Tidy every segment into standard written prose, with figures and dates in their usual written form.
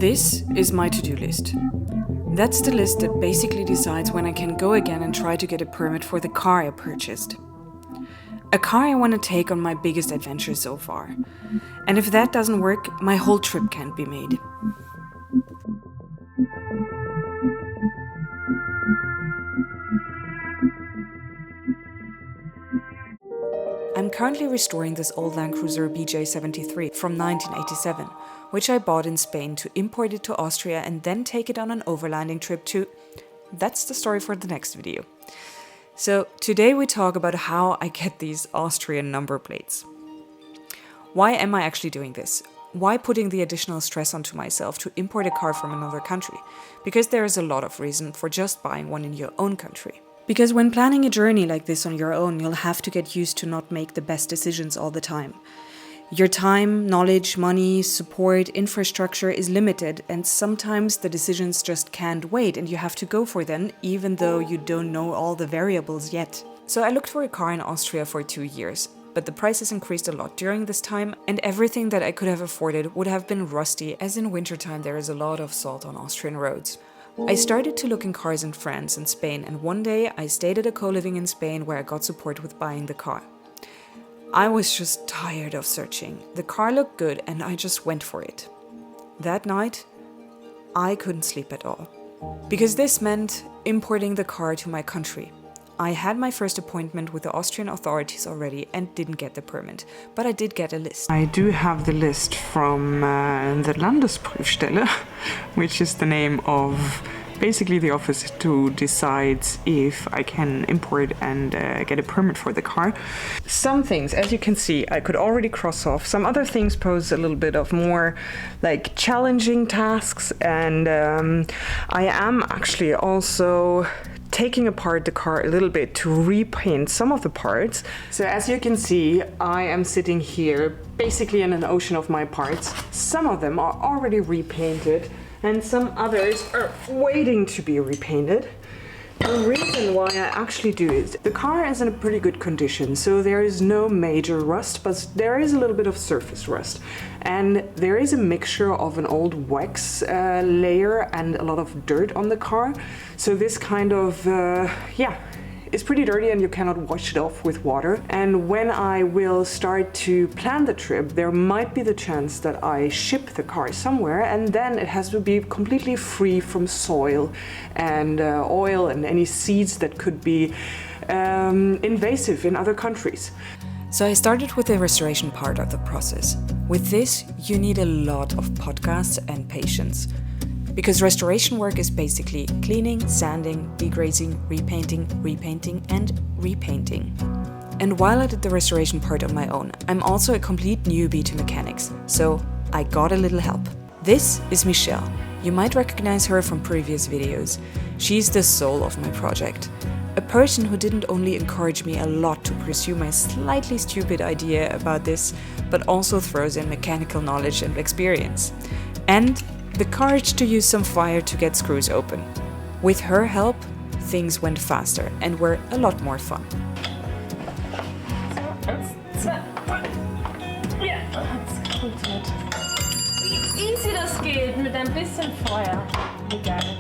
This is my to-do list. That's the list that basically decides when I can go again and try to get a permit for the car I purchased. A car I want to take on my biggest adventure so far. And if that doesn't work, my whole trip can't be made. I'm currently restoring this old Land Cruiser BJ73 from 1987, which I bought in Spain to import it to Austria and then take it on an overlanding trip to... That's the story for the next video. So today we talk about how I get these Austrian number plates. Why am I actually doing this? Why putting the additional stress onto myself to import a car from another country? Because there is a lot of reason for just buying one in your own country. Because when planning a journey like this on your own, you'll have to get used to not make the best decisions all the time. Your time, knowledge, money, support, infrastructure is limited, and sometimes the decisions just can't wait and you have to go for them, even though you don't know all the variables yet. So I looked for a car in Austria for 2 years, but the prices increased a lot during this time, and everything that I could have afforded would have been rusty, as in wintertime there is a lot of salt on Austrian roads. I started to look in cars in France and Spain, and one day I stayed at a co-living in Spain where I got support with buying the car. I was just tired of searching. The car looked good and I just went for it. That night, I couldn't sleep at all. Because this meant importing the car to my country. I had my first appointment with the Austrian authorities already and didn't get the permit, but I did get a list. I do have the list from the Landesprüfstelle, which is the name of basically the office who decides if I can import and get a permit for the car. Some things, as you can see, I could already cross off. Some other things pose a little bit of more like challenging tasks, and I am actually also taking apart the car a little bit to repaint some of the parts. So as you can see, I am sitting here basically in an ocean of my parts. Some of them are already repainted and some others are waiting to be repainted. The reason why I actually do is the car is in a pretty good condition, so there is no major rust, but there is a little bit of surface rust. And there is a mixture of an old wax layer and a lot of dirt on the car. So this kind of, it's pretty dirty and you cannot wash it off with water. And when I will start to plan the trip, there might be the chance that I ship the car somewhere, and then it has to be completely free from soil and oil and any seeds that could be invasive in other countries. So I started with the restoration part of the process. With this, you need a lot of podcasts and patience. Because restoration work is basically cleaning, sanding, degrazing, repainting, and repainting. And while I did the restoration part on my own, I'm also a complete newbie to mechanics, so I got a little help. This is Michelle. You might recognize her from previous videos. She's the soul of my project. A person who didn't only encourage me a lot to pursue my slightly stupid idea about this, but also throws in mechanical knowledge and experience. And the courage to use some fire to get screws open. With her help, things went faster and were a lot more fun. Wie easy das geht mit ein bisschen Feuer. Egal.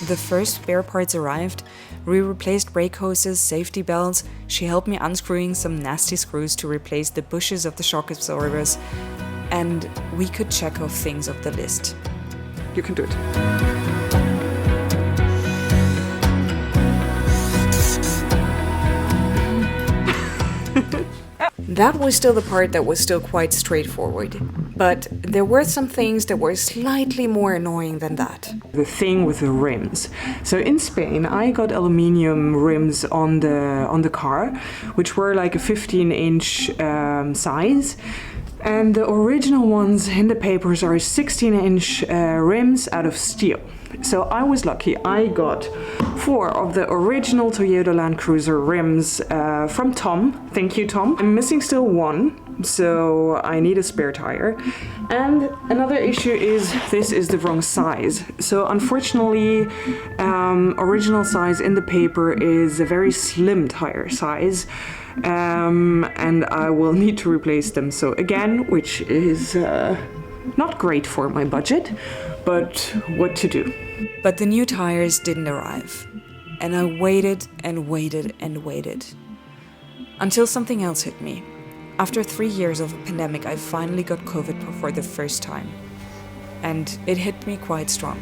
The first spare parts arrived. We replaced brake hoses, safety belts. She helped me unscrewing some nasty screws to replace the bushes of the shock absorbers. And we could check off things off the list. You can do it. That was still the part that was still quite straightforward. But there were some things that were slightly more annoying than that. The thing with the rims. So in Spain, I got aluminium rims on the car, which were like a 15-inch size. And the original ones in the papers are 16-inch rims out of steel. So I was lucky. I got 4 of the original Toyota Land Cruiser rims from Tom. Thank you, Tom. I'm missing still 1, so I need a spare tire. And another issue is this is the wrong size. So unfortunately, original size in the paper is a very slim tire size. And I will need to replace them. So again, which is not great for my budget, but what to do? But the new tires didn't arrive. And I waited and waited and waited. Until something else hit me. After 3 years of a pandemic, I finally got COVID for the first time. And it hit me quite strong.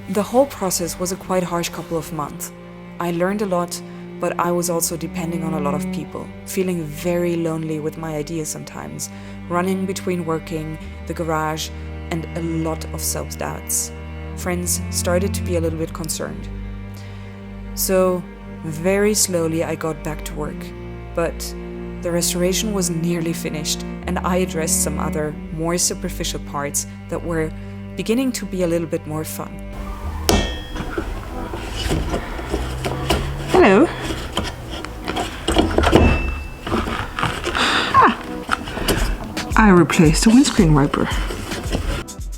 The whole process was a quite harsh couple of months. I learned a lot, but I was also depending on a lot of people, feeling very lonely with my ideas sometimes, running between working, the garage, and a lot of self-doubts. Friends started to be a little bit concerned. So, very slowly I got back to work, but the restoration was nearly finished, and I addressed some other, more superficial parts that were beginning to be a little bit more fun. Hello. I replaced the windscreen wiper.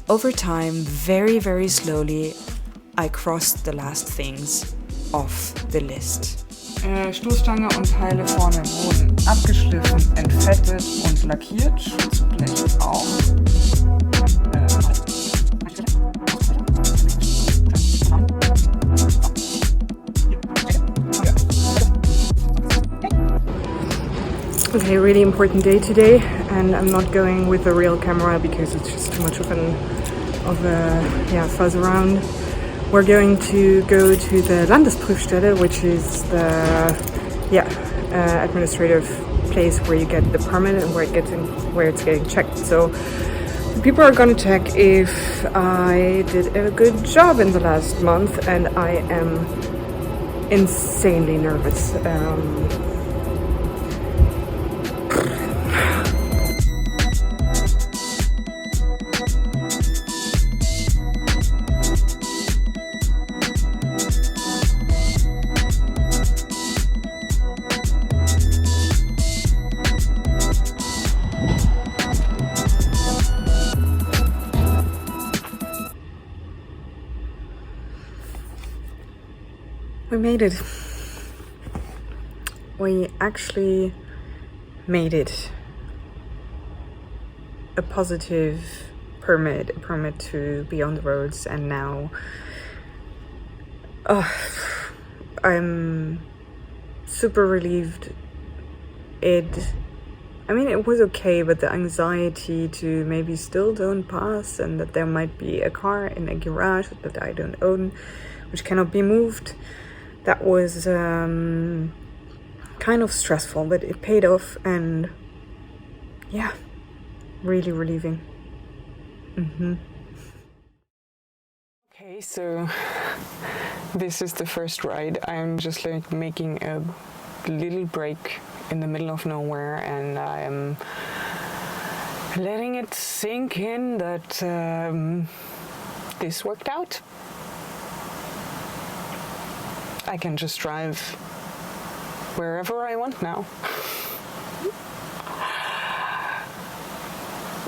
Over time, very, very slowly, I crossed the last things off the list. Stoßstange und Teile vorne wurden abgeschliffen, entfettet und lackiert. Schutzblech auch. Okay, really important day today, and I'm not going with a real camera because it's just too much of a fuzz around. We're going to go to the Landesprüfstelle, which is the administrative place where you get the permit and where it's getting checked. So the people are going to check if I did a good job in the last month, and I am insanely nervous. We made it. We actually made it. A positive permit, a permit to be on the roads, and now I'm super relieved. It was okay, but the anxiety to maybe still don't pass, and that there might be a car in a garage that I don't own, which cannot be moved, that was kind of stressful, but it paid off, and yeah, really relieving. Okay, so this is the first ride. I'm just like making a little break in the middle of nowhere, and I'm letting it sink in that this worked out. I can just drive wherever I want now.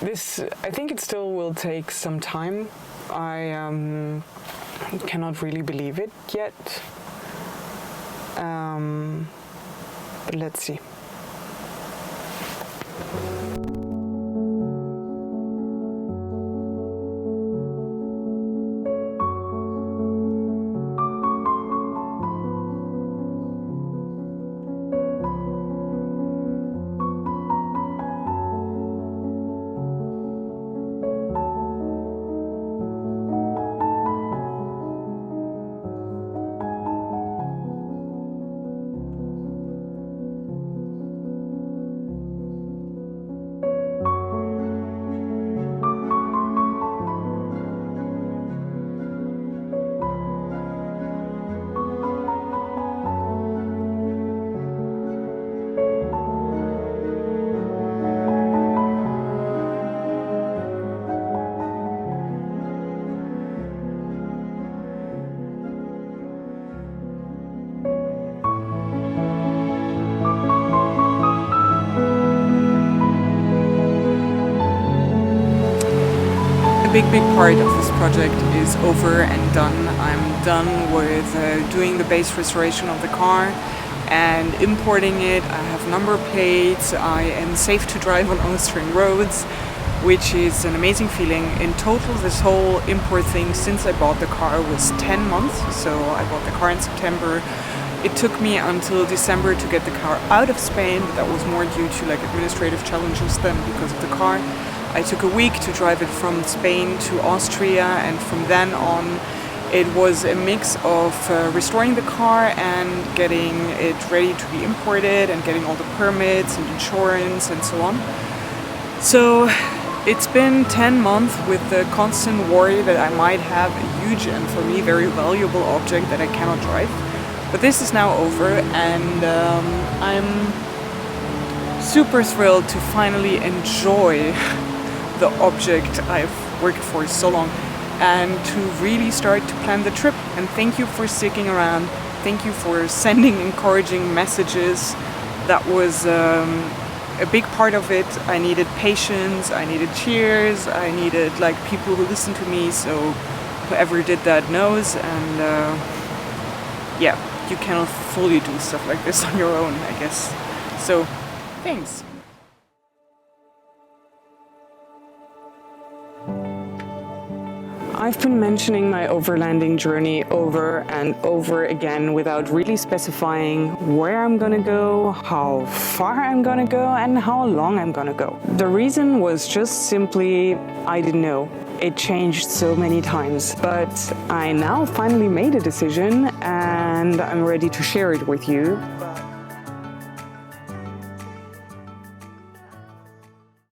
I think it still will take some time. I cannot really believe it yet. But let's see. A big part of this project is over and done. I'm done with doing the base restoration of the car and importing it. I have number plates. I am safe to drive on Austrian roads. which is an amazing feeling. In total, this whole import thing since I bought the car was 10 months. So I bought the car in September. It took me until December to get the car out of Spain, but that was more due to like administrative challenges than because of the car. I took a week to drive it from Spain to Austria, and from then on it was a mix of restoring the car and getting it ready to be imported and getting all the permits and insurance and so on. So it's been 10 months with the constant worry that I might have a huge and for me very valuable object that I cannot drive. But this is now over, and I'm super thrilled to finally enjoy the object I've worked for so long and to really start to plan the trip. And thank you for sticking around. Thank you for sending encouraging messages. That was a big part of it. I needed patience, I needed cheers, I needed like people who listen to me, so whoever did that knows. And yeah, you cannot fully do stuff like this on your own, I guess. So, thanks. I've been mentioning my overlanding journey over and over again without really specifying where I'm gonna go, how far I'm gonna go, and how long I'm gonna go. The reason was just simply I didn't know. It changed so many times, but I now finally made a decision and I'm ready to share it with you.